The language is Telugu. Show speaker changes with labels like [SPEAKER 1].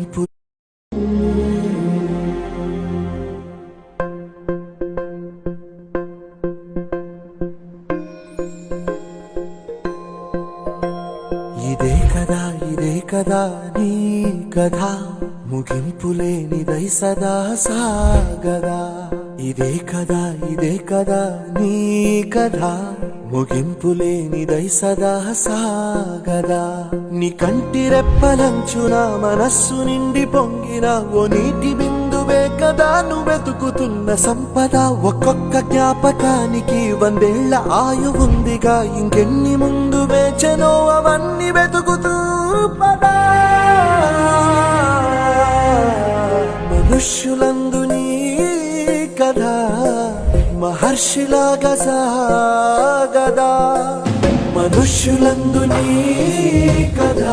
[SPEAKER 1] ముగింపు. ఇదే కదా నీ కథ, ముగింపులేనిదై సదా సాగదా. ఇదే కదా నీ కథ, ముగింపులేనిదై సదా సాగదా. నీ కంటి రెప్పలంచున మనస్సు నిండి పొంగిన ఓ నీటి బిందువే కదా నువ్వెతుకుతున్న సంపద. ఒక్కొక్క జ్ఞాపకానికి 100 ఏళ్ల ఆయువుందిగా, ఇంకెన్ని ముందు వేచనో అవన్నీ వెతుకుతూ పదా. మనుష్యులందు నీ కథ మహర్షిలాగా సాగదా. మనుష్యులందు నీ కథ